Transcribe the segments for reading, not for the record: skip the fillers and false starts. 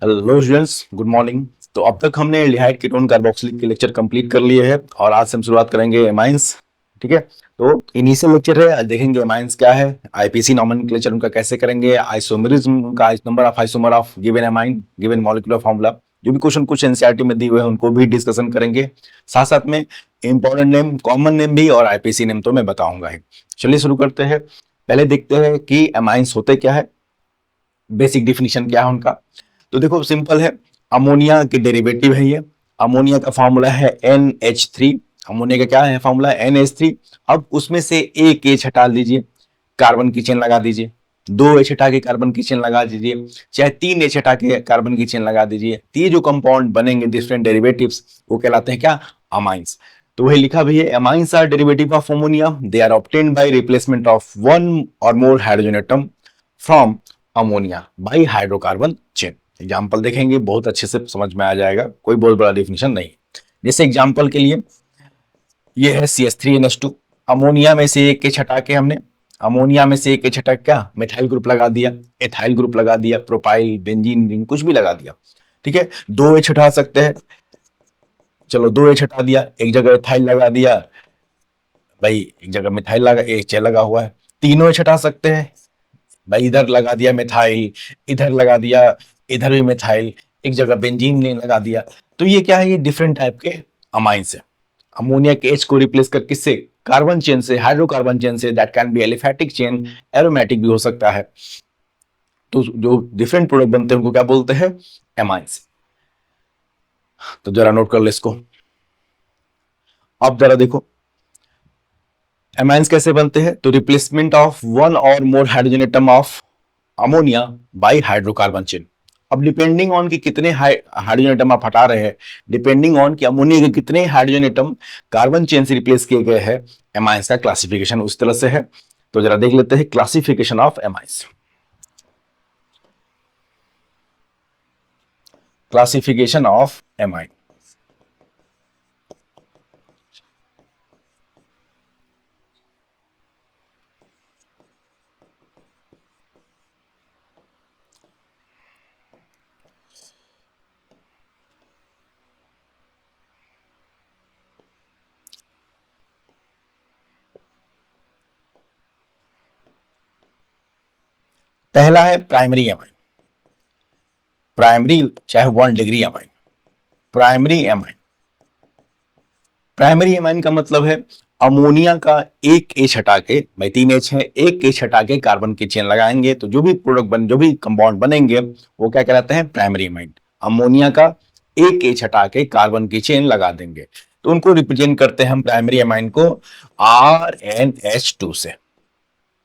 Hello students, good morning. तो अब तक हमने एल्डिहाइड कीटोन कार्बोक्सिलिक के लेक्चर कंप्लीट कर लिए हैं और आज से हम शुरुआत करेंगे एमाइंस। ठीक है, तो इनिशियल लेक्चर है, आज देखेंगे एमाइंस क्या है, आईपीसी नॉमेनक्लेचर उनका कैसे करेंगे, आइसोमेरिज्म उनका, number of isomer of given amine, given molecular formula, जो भी क्वेश्चन कुछ एनसीईआरटी में दिए हुए हैं उनको भी डिस्कशन करेंगे। साथ साथ में इंपॉर्टेंट नेम, कॉमन नेम भी और आईपीसी नेम तो मैं बताऊंगा ही। चलिए शुरू करते हैं। पहले देखते हैं कि एमाइंस होते क्या है, बेसिक डिफिनीशन क्या है उनका। तो देखो सिंपल है, अमोनिया के डेरिवेटिव है ये। अमोनिया का फॉर्मूला है NH3। अमोनिया का क्या है फॉर्मूला, NH3। अब उसमें से एक एच हटा दीजिए, कार्बन की चेन लगा दीजिए। दो एच हटा के कार्बन की चेन लगा दीजिए, चाहे तीन एच हटा के कार्बन की चेन लगा दीजिए। तो ये जो कंपाउंड बनेंगे डिफरेंट डेरिवेटिव्स, वो कहलाते हैं क्या, अमाइंस। तो वही लिखा भी है, amines are derivative of ammonia, they are obtained by replacement of one or more hydrogen atom from ammonia by hydrocarbon chain. Example देखेंगे, बहुत अच्छे से समझ में आ जाएगा, कोई बहुत बड़ा डिफिनेशन नहीं। जैसे एग्जाम्पल के लिए ये है CH3NH2। अमोनिया में से एक एच हटा के हमने, अमोनिया में से एक एच हटा क्या, मिथाइल ग्रुप लगा दिया, एथाइल ग्रुप लगा दिया, प्रोपाइल, बेंजीन रिंग कुछ भी लगा दिया। ठीक है, दो एच हटा सकते हैं, चलो दो एच हटा दिया, एक जगह एथाइल लगा दिया, भाई एक जगह मिथाइल लगा, एच लगा हुआ है। तीनों एच हटा सकते हैं, भाई इधर लगा दिया मिथाइल, इधर लगा दिया, इधर भी मिथाइल, एक जगह बेंजीन ने लगा दिया। तो ये क्या है, ये डिफरेंट टाइप के अमाइंस है। अमोनिया के एच को रिप्लेस कर किससे, कार्बन चेन से, हाइड्रोकार्बन चेन से, that can be aliphatic chain, aromatic भी हो सकता है। तो जो डिफरेंट प्रोडक्ट बनते हैं उनको क्या बोलते हैं, एमाइंस। तो जरा नोट कर ले इसको। अब जरा देखो एमाइंस कैसे बनते हैं। तो replacement of one or more hydrogen atom of ammonia by hydrocarbon chain. अब डिपेंडिंग ऑन कि कितने हाइड्रोजन एटम आप हटा रहे हैं, डिपेंडिंग ऑन कि अमोनिया के कितने हाइड्रोजन एटम कार्बन चेन से रिप्लेस किए गए हैं, एमाइंस का क्लासिफिकेशन उस तरह से है। तो जरा देख लेते हैं classification of amines. Classification of amine. पहला है प्राइमरी एमाइन। प्राइमरी चाहे 1 degree amine, primary amine. Primary amine का मतलब है अमोनिया का एक एच हटा के, भाई तीन एच है, एक एच हटा के कार्बन की चेन लगाएंगे तो जो भी प्रोडक्ट बन, जो भी कंपाउंड बनेंगे वो क्या कहलाते हैं, प्राइमरी एमाइन। अमोनिया का एक एच हटा के कार्बन की चेन लगा देंगे तो उनको रिप्रेजेंट करते हैं हम प्राइमरी एमाइन को RNH2 से।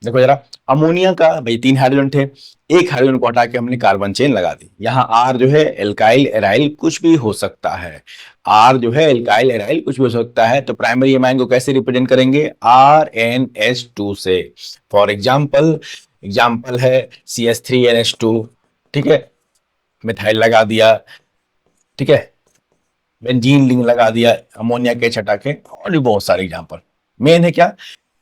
देखो जरा, अमोनिया का भाई तीन हाइड्रोजन थे, एक हाइड्रोजन को हटा के हमने कार्बन चेन लगा दी। यहाँ आर जो है एल्काइल एराइल कुछ भी हो सकता है, आर जो है एल्काइल एराइल कुछ भी हो सकता है। तो प्राइमरी एमाइन को कैसे रिप्रेजेंट करेंगे, RNH2 से। फॉर एग्जाम्पल, एग्जाम्पल है CH3NH2। ठीक है, मिथाइल लगा दिया, ठीक है, बेंजीन रिंग लगा दिया अमोनिया के एच हटा के, और भी बहुत सारे एग्जाम्पल। मेन है क्या,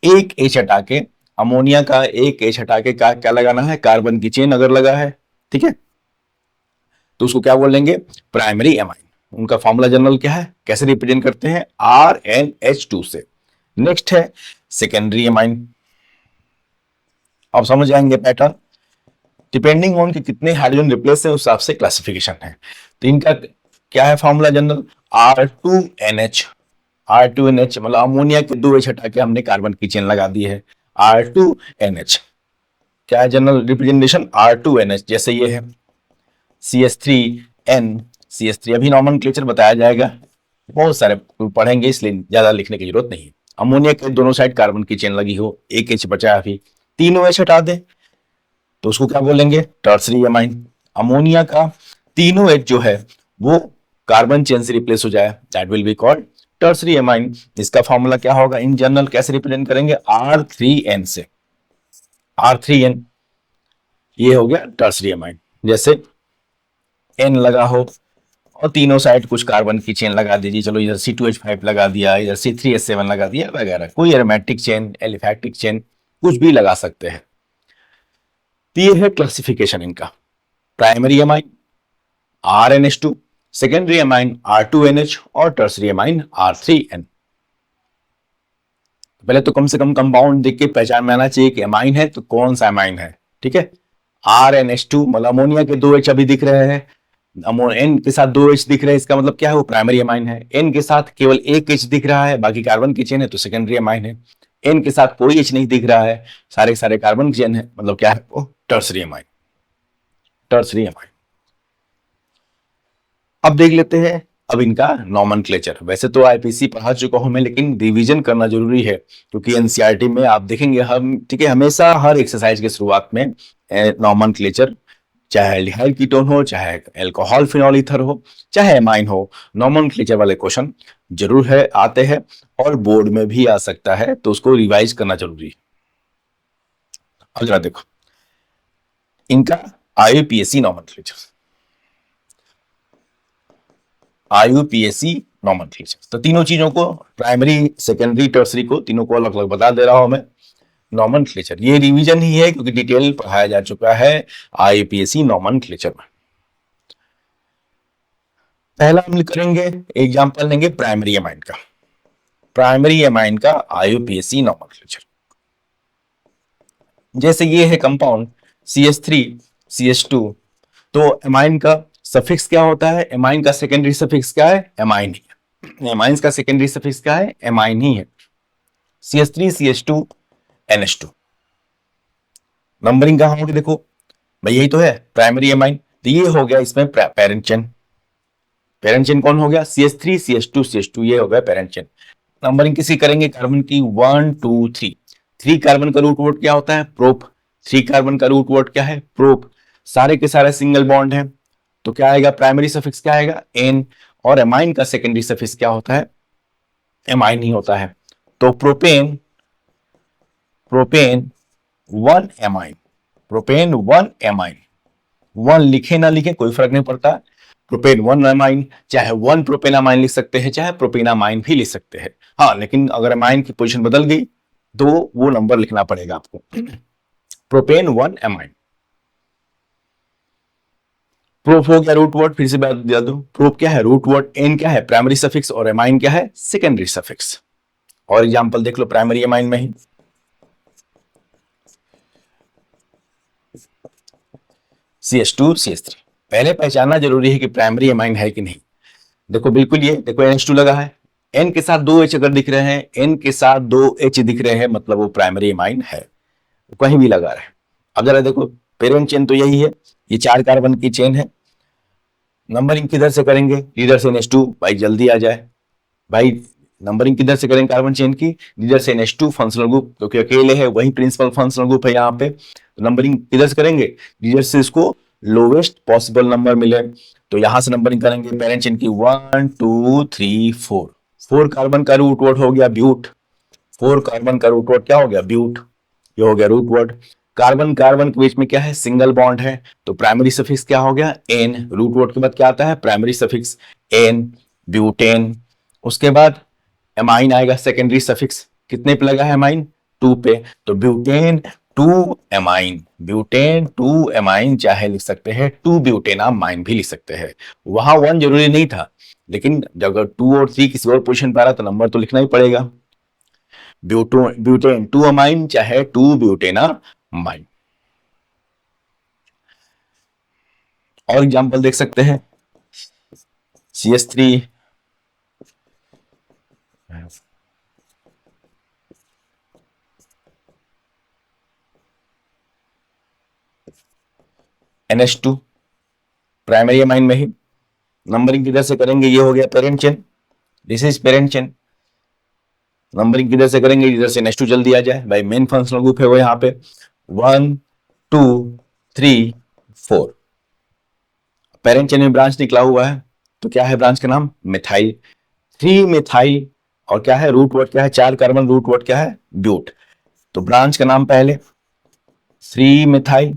एक एच हटा के, अमोनिया का एक एच हटा के क्या लगाना है, कार्बन की चेन अगर लगा है, ठीक है, तो उसको क्या बोलेंगे, प्राइमरी एमाइन। उनका फॉर्मूला जनरल क्या है, कैसे रिप्रेजेंट करते हैं, RNH2 से। नेक्स्ट है सेकेंडरी एमाइन। अब समझ जाएंगे पैटर्न, डिपेंडिंग ऑन कि कितने हाइड्रोजन रिप्लेस है उस हिसाब से क्लासिफिकेशन है। तो इनका क्या है फॉर्मूला जनरल, R2NH। R2NH मतलब अमोनिया के दो एच हटा के हमने कार्बन की चेन लगा दी है, R2NH। क्या है जनरल रिप्रेजेंटेशन, R2NH। जैसे ये है CH3N, CH3 अभी नॉमेनक्लेचर बताया जाएगा, बहुत सारे पढ़ेंगे इसलिए ज्यादा लिखने की जरूरत नहीं है। अमोनिया के दोनों साइड कार्बन की चेन लगी हो, एक एच बचा है, अभी तीनों एच हटा दे तो उसको क्या बोलेंगे, टर्सरी एमाइन। अमोनिया का तीनों एच जो है वो कार्बन चेन से रिप्लेस हो जाए, that will be called tertiary amine. इसका फॉर्मूला क्या होगा इन जनरल, कैसे रिप्रेजेंट करेंगे, R3N से। R3N ये हो गया टर्सरी एमाइन। जैसे N लगा हो और तीनों साइड कुछ कार्बन की चेन लगा दीजिए, चलो इधर C2H5 लगा दिया, इधर C3H7 लगा दिया वगैरह, कोई एरोमेटिक चेन, एलिफैटिक चेन कुछ भी लगा सकते हैं। तो ये है क्लासिफिकेशन इनका, primary amine, RNH2, secondary amine R2NH और टर्सरी एमाइन R3N। पहले तो कम से कम कंपाउंड देख के पहचान में आना चाहिए कि एमाइन है तो कौन सा एमाइन है। ठीक है, RNH2 मतलब अमोनिया के 2 H अभी दिख रहे हैं, N के साथ 2 H दिख रहे हैं, इसका मतलब क्या है, वो प्राइमरी एमाइन है। N के साथ केवल एक H दिख रहा है, बाकी कार्बन की चेन है तो सेकेंडरी एमाइन है। N के साथ कोई H नहीं दिख रहा है, सारे सारे कार्बन की चेन है, मतलब क्या है, वो टर्सरी एमाइन, टर्सरी एमाइन। अब देख लेते हैं अब इनका नॉमेनक्लेचर। वैसे तो आईपीसी पढ़ा चुका हूं मैं, लेकिन रिवीजन करना जरूरी है क्योंकि एनसीईआरटी में आप देखेंगे हम, ठीक है, हमेशा हर एक्सरसाइज के शुरुआत में नॉमेनक्लेचर, चाहे एल्डिहाइड कीटोन हो, चाहे अल्कोहल फिनॉल ईथर हो, चाहे एमाइन हो, नॉमेनक्लेचर वाले क्वेश्चन जरूर है, आते हैं और बोर्ड में भी आ सकता है, तो उसको रिवाइज करना जरूरी है। अब जरा देखो इनका आईयूपीएसी नॉमेनक्लेचर, आईयूपीएसी नॉमेनक्लेचर, तो तीनों चीजों को, प्राइमरी सेकेंडरी टर्सरी को, तीनों को अलग अलग बता दे रहा हूं मैं। नॉमेनक्लेचर ये रिवीजन ही है क्योंकि डिटेल पढ़ाया जा चुका है आईयूपीएसी नॉमेनक्लेचर में। पहला हम करेंगे, एग्जांपल लेंगे प्राइमरी एमाइन का, प्राइमरी एमाइन का आईयूपीएसी नॉमेनक्लेचर। जैसे ये है कंपाउंड CH3CH2, तो एमाइन का सफिक्स क्या होता है, एमाइन का सेकेंडरी सफिक्स क्या है, एमाइन ही है। एमाइंस का सेकेंडरी सफिक्स क्या है, एमाइन ही है। CH3CH2NH2, नंबरिंग कहां होगी, देखो भाई यही तो है प्राइमरी एमाइन, तो ये हो गया इसमें पेरेंट चेन। पेरेंट चेन कौन हो गया, CH3CH2CH2, ये हो गया पेरेंट चेन। नंबरिंग किसी करेंगे कार्बन की 1 2 3, 3 कार्बन का रूट वर्ड क्या होता है, प्रोप। 3 कार्बन का रूट वर्ड क्या है, प्रोप। सारे के सारे सिंगल बॉन्ड है, तो क्या आएगा, प्राइमरी सफिक्स क्या आएगा, एन। और एमाइन का सेकेंडरी सफिक्स क्या होता है, एमाइन ही होता है। तो propane, propane 1 amine, propane 1 amine, 1 लिखे ना लिखे कोई फर्क नहीं पड़ता, प्रोपेन 1 अमाइन, चाहे 1 प्रोपेन अमाइन लिख सकते हैं, चाहे प्रोपेन अमाइन भी लिख सकते हैं। हाँ, लेकिन अगर अमाइन की पोजीशन बदल गई तो वो नंबर लिखना पड़ेगा आपको। Propane 1 amine. प्रोप हो गया रूट वर्ड, फिर से बात दिया दो, प्रोप क्या है, रूट वर्ड, एन क्या है, प्राइमरी सफिक्स, और एमाइन क्या है, सेकेंडरी सफिक्स। और एग्जांपल देख लो प्राइमरी एमाइन में ही, CH2CH3। पहले पहचानना जरूरी है कि प्राइमरी एमाइन है कि नहीं। देखो बिल्कुल, ये देखो NH2 लगा है, N के साथ 2 H अगर दिख रहे हैं, N के साथ 2 H दिख रहे हैं, मतलब वो प्राइमरी एमाइन है, कहीं भी लगा रहे। अब जरा देखो पेरेंट चेन तो यही है, ये 4 कार्बन की चेन है। नंबरिंग किधर से करेंगे, लीडर से NH2, भाई जल्दी आ जाए भाई। नंबरिंग किधर से करेंगे कार्बन चेन की, लीडर से NH2 फंक्शनल ग्रुप, क्योंकि अकेले है वही प्रिंसिपल फंक्शनल ग्रुप है यहाँ पे, तो नंबरिंग किधर से करेंगे, लीडर से इसको लोवेस्ट पॉसिबल नंबर मिले, तो यहां से नंबरिंग करेंगे पेरेंट चेन की 1 2 3 4। 4 कार्बन का रूट वर्ड हो गया ब्यूट, 4 कार्बन का रूट वर्ड क्या हो गया, ब्यूट, ये हो गया रूट वर्ड। कार्बन कार्बन के बीच में क्या है, सिंगल बॉन्ड है, तो प्राइमरी सफिक्स क्या हो गया, एन। रूट वर्ड के बाद क्या आता है, प्राइमरी सफिक्स एन, ब्यूटेन। उसके बाद एमाइन आएगा, सेकेंडरी सफिक्स कितने पे लगा है, एमाइन 2 पे, तो ब्यूटेन 2 एमाइन, ब्यूटेन 2 एमाइन, चाहे लिख सकते हैं 2 ब्यूटेन अमाइन भी लिख सकते हैं। वहां 1 जरूरी नहीं था, लेकिन अगर 2 और 3 किसी और पोजीशन पर आ रहा तो नंबर तो लिखना ही पड़ेगा। ब्यूटेन 2 अमाइन, चाहे 2 ब्यूटेन अमाइन। और एग्जांपल देख सकते हैं CH3, NH2, प्राइमरी अमाइन में ही। नंबरिंग किधर से करेंगे, ये हो गया parent chain, this is parent chain. Numbering किधर से करेंगे, इधर से NH2 जल्दी आ जाए भाई, मेन फंक्शनल ग्रुप है वो यहाँ पे 1 2 3 4। पेरेंट चेन में ब्रांच निकला हुआ है, तो क्या है ब्रांच का नाम, मिथाइल, 3 मिथाइल। और क्या है रूट वर्ड क्या है, 4 कार्बन, रूट वर्ड क्या है, ब्यूट। तो ब्रांच का नाम पहले 3 मिथाइल,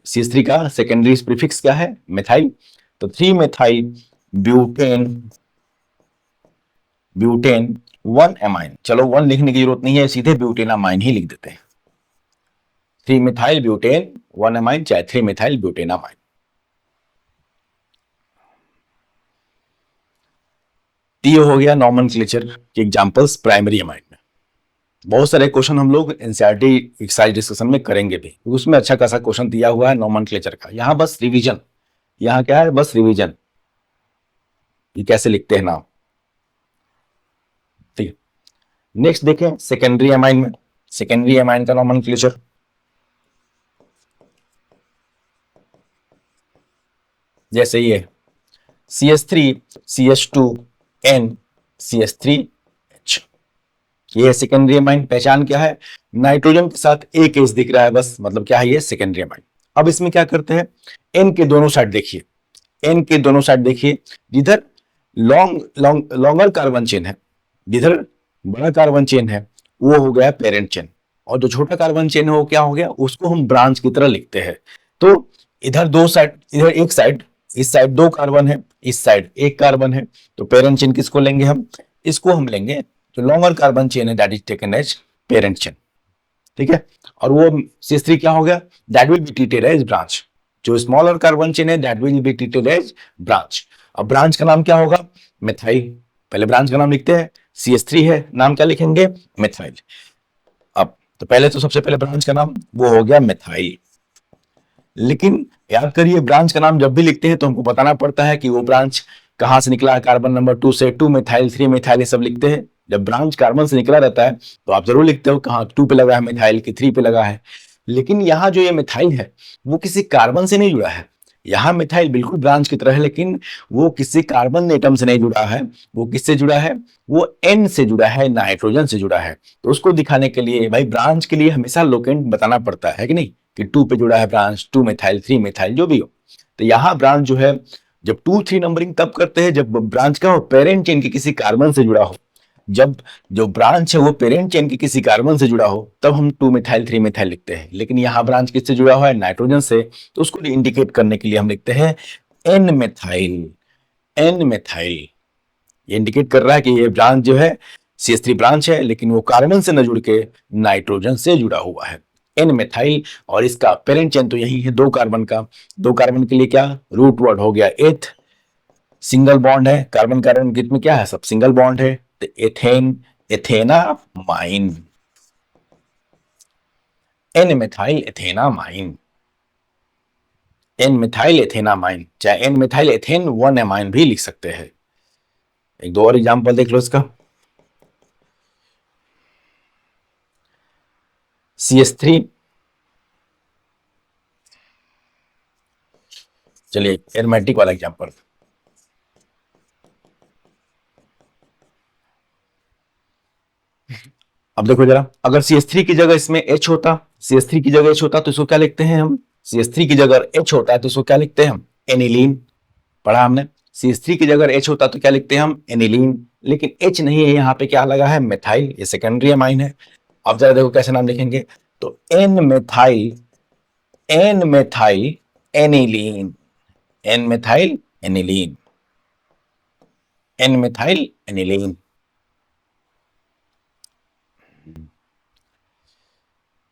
CH3 का सेकेंडरी प्रीफिक्स क्या है, मिथाइल, तो 3 मिथाइल ब्यूटेन, ब्यूटेन 1 एमाइन। चलो 1 लिखने की जरूरत नहीं है, सीधे ब्यूटेन अमाइन ही लिख देते हैं। 3 मिथाइल ब्यूटेन 1 एमाइन, चाहे 3 मिथाइल ब्यूटेन अमाइन। ये हो गया नॉमेनक्लेचर के एग्जांपल्स प्राइमरी अमाइन में। बहुत सारे क्वेश्चन हम लोग एनसीईआरटी एक्सरसाइज डिस्कशन में करेंगे भी, उसमें अच्छा खासा क्वेश्चन दिया हुआ है नॉमेनक्लेचर का। यहाँ बस रिवीजन, यहाँ क्या है, बस रिवीजन, ये कैसे लिखते हैं नाम। ठीक है, नेक्स्ट देखें सेकेंडरी अमाइन में, सेकेंडरी अमाइन का नॉमेनक्लेचर। जैसे ये CH3 CH2 N CH3H, ये सेकेंडरी अमाइन। पहचान क्या है, नाइट्रोजन के साथ एक एच दिख रहा है बस, मतलब क्या है, ये सेकेंडरी अमाइन। अब इसमें क्या करते हैं, एन के दोनों साइड देखिए, एन के दोनों साइड देखिए, जिधर लॉन्गर कार्बन चेन है, जिधर बड़ा कार्बन चेन है वो हो गया पेरेंट चेन, और जो छोटा कार्बन चेन है वो क्या हो गया, उसको हम ब्रांच की तरह लिखते हैं। तो इधर दो साइड, इधर एक साइड, इस साइड दो कार्बन है, इस साइड एक कार्बन है, तो पेरेंट चेन किसको लेंगे हम, इसको हम लेंगे जो लॉन्गर कार्बन चेन है, that is taken as parent chain. ठीक है, और वो CH3 क्या हो गया, that will be treated as branch. जो स्मॉलर कार्बन चेन है that will be treated as branch. अब ब्रांच का नाम क्या होगा, मिथाइल। पहले ब्रांच का नाम लिखते हैं, CH3 है, नाम क्या लिखेंगे, मिथाइल। अब तो पहले तो सबसे पहले ब्रांच का नाम वो हो गया मिथाइल। लेकिन याद करिए, ब्रांच का नाम जब भी लिखते हैं तो हमको बताना पड़ता है कि वो ब्रांच कहां से निकला है, कार्बन नंबर 2 से, 2 मिथाइल 3 मिथाइल, ये सब लिखते हैं। जब ब्रांच कार्बन से निकला रहता है तो आप जरूर लिखते हो कहाँ, 2 पे लगा है मिथाइल की, 3 पे लगा है। लेकिन यहाँ जो ये मिथाइल है वो किसी कार्बन से नहीं जुड़ा है। यहाँ मिथाइल बिल्कुल ब्रांच की तरह है, लेकिन वो किसी कार्बन एटम से नहीं जुड़ा है। वो किससे जुड़ा है, वो N से जुड़ा है, नाइट्रोजन से जुड़ा है। तो उसको दिखाने के लिए भाई ब्रांच के लिए हमेशा लोकेंट बताना पड़ता है कि नहीं, कि 2 पे जुड़ा है ब्रांच, 2 मिथाइल 3 मिथाइल जो भी हो। तो यहाँ ब्रांच जो है, जब 2 3 नंबरिंग तब करते हैं जब ब्रांच का हो पेरेंट चेन के किसी कार्बन से जुड़ा हो। जब जो ब्रांच है वो पेरेंट चेन के किसी कार्बन से जुड़ा हो तब हम 2 मिथाइल 3 मिथाइल लिखते हैं। लेकिन यहाँ ब्रांच किससे जुड़ा हुआ है, नाइट्रोजन से, तो उसको इंडिकेट करने के लिए हम लिखते हैं N मिथाइल। N मिथाइल ये इंडिकेट कर रहा है कि ये ब्रांच जो है CH3 ब्रांच है, लेकिन वो कार्बन से न जुड़ के नाइट्रोजन से जुड़ा हुआ है, N मिथाइल। और इसका पेरेंट चेन तो यही है 2 कार्बन का। 2 कार्बन के लिए क्या रूट वर्ड हो गया एथ, सिंगल बॉन्ड है, कार्बन कार्बन के में क्या है, सब सिंगल बॉन्ड है, तो ethane, ethanamine, N methyl ethanamine, N methyl ethanamine, चाहे N मिथाइल एथेन 1 एमाइन भी लिख सकते हैं। एक दो और एग्जांपल देख लो इसका, CH3, चलिए एरोमेटिक वाला एग्जांपल। अब देखो जरा, अगर CH3 की जगह इसमें H होता, CH3 की जगह H होता तो इसको क्या लिखते हैं हम, CH3 की जगह H होता है तो इसको क्या लिखते हैं हम, एनिलीन। पढ़ा हमने, CH3 की जगह H होता तो क्या लिखते हैं हम, एनिलीन। लेकिन H नहीं है, यहाँ पे क्या लगा है, मिथाइल, ये सेकेंडरी अमाइन है। अब जरा देखो कैसे नाम लिखेंगे, तो N methyl, N methyl aniline, N methyl aniline, N methyl aniline,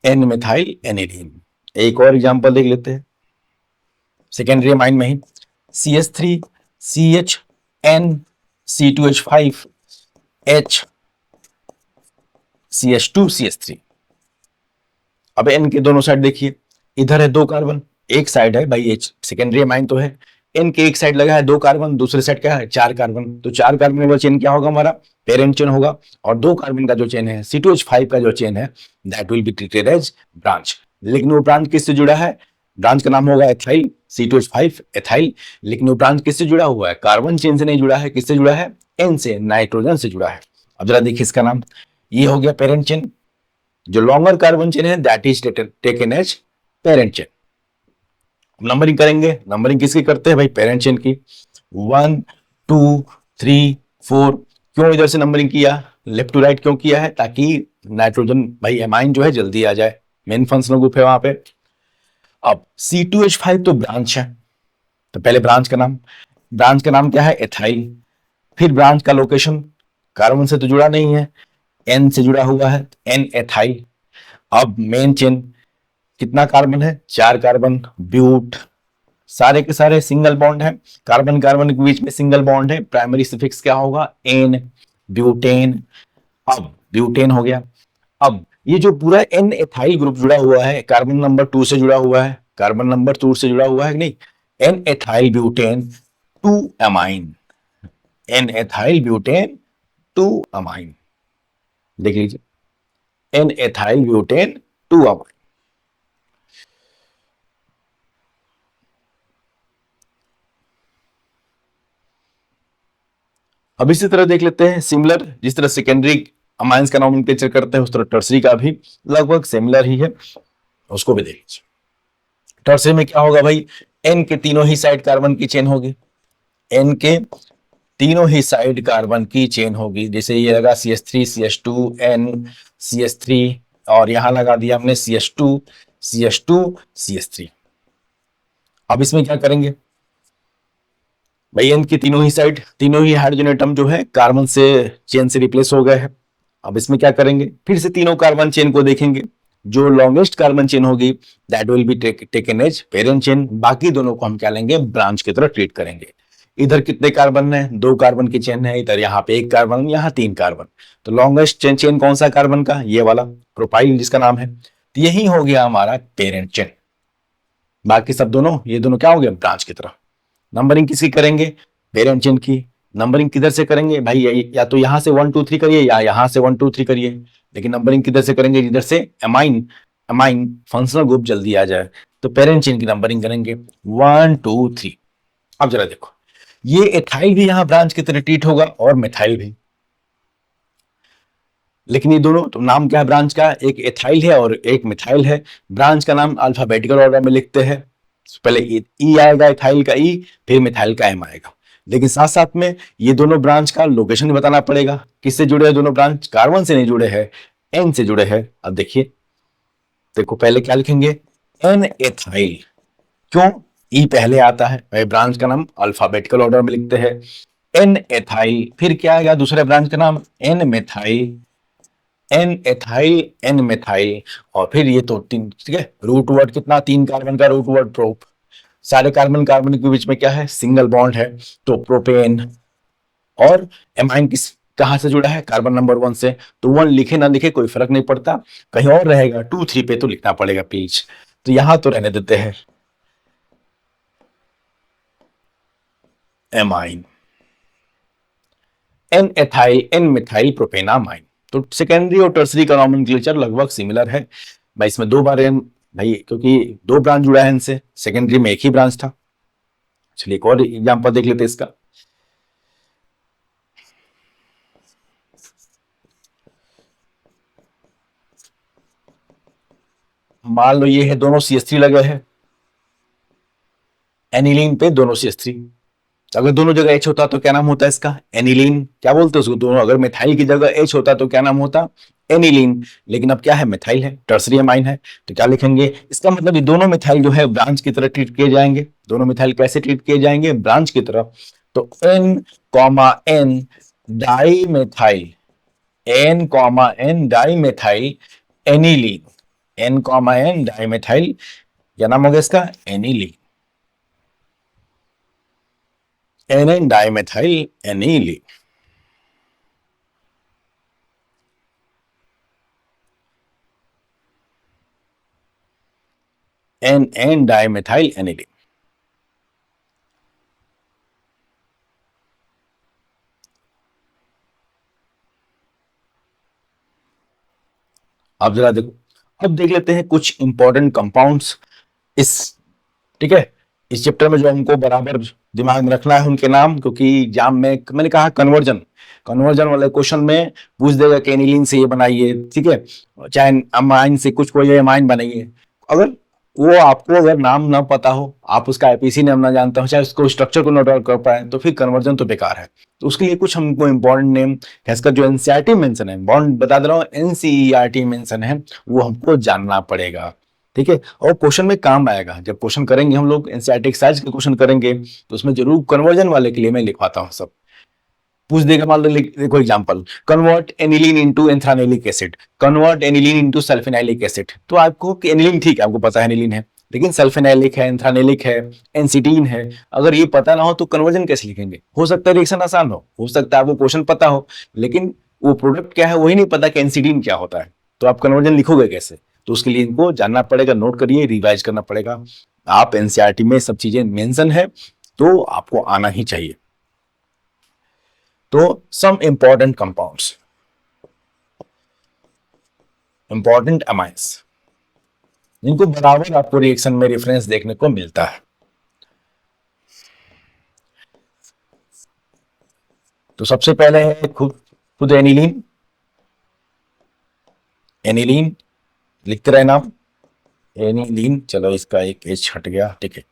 N methyl aniline. एक और एग्जांपल देख लेते हैं सेकेंडरी अमाइन में ही, CH3 CHN C2H5 H CH2 CH3। अब N के दोनों साइड देखिए, इधर है 2 कार्बन, एक साइड है भाई H, सेकेंडरी अमाइन तो है। N के एक साइड लगा है 2 कार्बन, दूसरे साइड क्या है 4 कार्बन, तो 4 कार्बन का चेन क्या होगा हमारा, पेरेंट चेन होगा। और 2 कार्बन का जो चेन है C2H5 का जो चेन है that will be treated as branch. लेकिन वो ब्रांच किससे जुड़ा है, ब्रांच का नाम होगा एथाइल, C2H5 एथाइल। लेकिन वो ब्रांच किससे जुड़ा हुआ है, कार्बन चेन से नहीं जुड़ा है, किससे जुड़ा है, N से, नाइट्रोजन से जुड़ा है। अब जरा देखिए इसका नाम, ये हो गया पेरेंट चेन। जो लॉन्गर कार्बन चेन है that is taken as parent chain. Numbering करेंगे, नंबरिंग किसकी करते हैं भाई, पेरेंट चेन की, 1 2 3 4। क्यों इधर से नंबरिंग किया, लेफ्ट टू राइट क्यों किया है, ताकि नाइट्रोजन भाई एमाइन जो है जल्दी आ जाए, मेन फंक्शनल ग्रुप है वहां पे। अब C2H5 तो ब्रांच है, तो पहले ब्रांच का नाम, ब्रांच का नाम क्या है, एथाइल। फिर ब्रांच का लोकेशन, कार्बन से तो जुड़ा नहीं है, N से जुड़ा हुआ है, N एथाइल। अब मेन चेन कितना कार्बन है? 4 कार्बन। ब्यूट, सारे के सारे सिंगल बॉन्ड है, कार्बन कार्बन के बीच में सिंगल बॉन्ड है, प्राइमरी सफिक्स क्या होगा? N, butane. अब ब्यूटेन हो गया। अब ये जो पूरा एन एथाइल ग्रुप जुड़ा हुआ है, कार्बन नंबर 2 से जुड़ा हुआ है, कार्बन नंबर 2 से जुड़ा हुआ है कि नहीं? N ethyl butane 2 amine, N ethyl butane 2 amine, देख लीजिए, एन एथाइल ब्यूटेन 2 अमाइन। अब इसी तरह देख लेते हैं सिमिलर, जिस तरह सेकेंडरी अमाइंस का नोमेनक्लेचर करते हैं उस तरह टर्सरी का भी लगभग सिमिलर ही है, उसको भी देख लीजिए। टर्सरी में क्या होगा भाई? एन के तीनों ही साइड कार्बन की चेन होगी, एन के तीनों ही साइड कार्बन की चेन होगी। जैसे ये लगा CH3 CH2 N CH3, और यहां लगा दिया हमने CH2 CH2 CH3। अब इसमें क्या करेंगे भाई? एन की तीनों ही साइड, तीनों ही हाइड्रोजन एटम जो है कार्बन से चेन से रिप्लेस हो गए हैं। अब इसमें क्या करेंगे? फिर से तीनों कार्बन चेन को देखेंगे, जो लॉन्गेस्ट कार्बन चेन होगी that will be taken as parent chain, बाकी दोनों को हम क्या लेंगे? ब्रांच की तरह ट्रीट करेंगे। इधर कितने कार्बन है? 2 कार्बन की चेन है, इधर यहाँ पे 1 कार्बन, यहाँ 3 कार्बन, तो लॉन्गेस्ट चेन कौन सा कार्बन का? ये वाला, प्रोपाइल जिसका नाम है, तो यही हो गया हमारा पेरेंट चेन। बाकी सब दोनों, ये दोनों क्या हो गए? ब्रांच की तरह। नंबरिंग किसकी करेंगे? पेरेंट चेन की। नंबरिंग किधर से करेंगे भाई? या तो यहां से 1 2 3 करिए, या यहां से 1 2 3 करिए, लेकिन नंबरिंग किधर से करेंगे? जिधर से अमाइन, अमाइन फंक्शनल ग्रुप जल्दी आ जाए, तो पेरेंट चेन की नंबरिंग करेंगे 1 2 3। अब जरा देखो, ये एथाइल भी यहां ब्रांच की तरह ट्रीट होगा और मिथाइल भी, लेकिन ये दोनों तो नाम क्या है ब्रांच का? एक एथाइल है और एक मिथाइल है। ब्रांच का नाम अल्फाबेटिकल ऑर्डर में लिखते हैं, पहले ई आएगा एथाइल का ई, फिर मिथाइल का एम आएगा। लेकिन साथ साथ में ये दोनों ब्रांच का लोकेशन भी बताना पड़ेगा। किससे जुड़े हैं दोनों ब्रांच? कार्बन से नहीं जुड़े हैं, एन से जुड़े हैं। अब देखिए, देखो पहले क्या लिखेंगे? N ethyl. क्यों? ई पहले आता है, भाई ब्रांच का नाम अल्फाबेटिकल ऑर्डर में लिखते हैं। एन एथाइल, फिर क्या आएगा दूसरे ब्रांच का नाम? N methyl, N ethyl, N methyl, और फिर ये तो तीन, ठीक है, रूट वर्ड कितना? 3 कार्बन का रूट वर्ड प्रोप। सारे कार्बन कार्बन के बीच में क्या है? सिंगल बॉन्ड है, तो प्रोपेन। और एमाइन किस कहां से जुड़ा है? कार्बन नंबर 1 से, तो 1 लिखे ना लिखे कोई फर्क नहीं पड़ता, कहीं और रहेगा 2 3 पे तो लिखना पड़ेगा प्लीज, तो यहां तो रहने देते हैं amine, N ethyl, N methyl propanamine. तो सेकेंडरी और टर्सरी का नोमेनक्लेचर लगभग सिमिलर है भाई। इसमें 2 बार भाई, क्योंकि 2 ब्रांच जुड़ा है इनसे, सेकेंडरी में एक ही ब्रांच था। चलिए एक और एग्जांपल देख लेते हैं इसका। मान लो ये है, दोनों CH3 लगे हैं, एनिलीन पे दोनों CH3, अगर दोनों जगह H होता तो क्या नाम होता है इसका? एनिलीन। क्या बोलते हैं उसको? दोनों, अगर मिथाइल की जगह H होता तो क्या नाम होता? एनिलीन। लेकिन अब क्या है? मिथाइल है, टर्सरी अमाइन है, तो क्या लिखेंगे? इसका मतलब ये दोनों मिथाइल जो है ब्रांच की तरह ट्रीट किए जाएंगे। दोनों मिथाइल कैसे ट्रीट किए जाएंगे? ब्रांच की तरह। तो N comma N di methyl, N comma N di methyl aniline, N comma N di methyl, क्या नाम हो गया इसका? Aniline, N dimethyl aniline. N dimethyl aniline. अब जरा देखो, अब देख लेते हैं कुछ इंपॉर्टेंट कंपाउंड्स इस, ठीक है, इस चैप्टर में जो हमको बराबर दिमाग में रखना है उनके नाम, क्योंकि एग्जाम में मैंने कहा कन्वर्जन, कन्वर्जन वाले क्वेश्चन में पूछ देगा कि एनिलीन से ये बनाइए, ठीक है, चाहे अमाइन से कुछ कोई अमाइन बनाइए। अगर वो आपको अगर नाम ना पता हो, आप उसका आईपीसी नाम ना जानते हो, चाहे उसको स्ट्रक्चर को नोट आउट कर पाए, तो फिर कन्वर्जन तो बेकार है। तो उसके लिए कुछ हमको इंपॉर्टेंट नेम, खासकर जो एनसीईआरटी मेंशन है, बॉन्ड बता दे रहा हूँ, एनसीईआरटी मेंशन है, वो हमको जानना पड़ेगा, ठीक है। और क्वेश्चन में काम आएगा, जब क्वेश्चन करेंगे हम लोग एनसीईआरटी एक्सरसाइज के क्वेश्चन करेंगे, तो उसमें जरूर कन्वर्जन वाले के लिए मैं लिखवाता हूँ सब। पूछ देगा, मान लो देखो example, convert aniline into anthranilic acid, convert aniline into sulphanilic acid. तो आपको एनिलीन ठीक है, आपको पता है एनिलीन है, लेकिन सल्फेनाइलिक है, एंथ्रानेलिक है, एंसिटीन है, अगर ये पता ना हो तो कन्वर्जन कैसे लिखेंगे? हो सकता है रिएक्शन आसान हो सकता है आपको क्वेश्चन पता हो, लेकिन वो प्रोडक्ट क्या है वही नहीं पता कि एंसिटीन क्या होता है, तो आप कन्वर्जन लिखोगे कैसे? तो उसके लिए इनको जानना पड़ेगा, नोट करिए, रिवाइज करना पड़ेगा। आप एनसीईआरटी में सब चीजें मेंशन है, तो आपको आना ही चाहिए। तो some important compounds, important amines, जिनको बराबर आपको रिएक्शन में रेफरेंस देखने को मिलता है। तो सबसे पहले है खुद खुद एनिलीन, एनिलीन लिखते रहे नाम, एनिलीन। चलो इसका एक एच हट गया, ठीक है।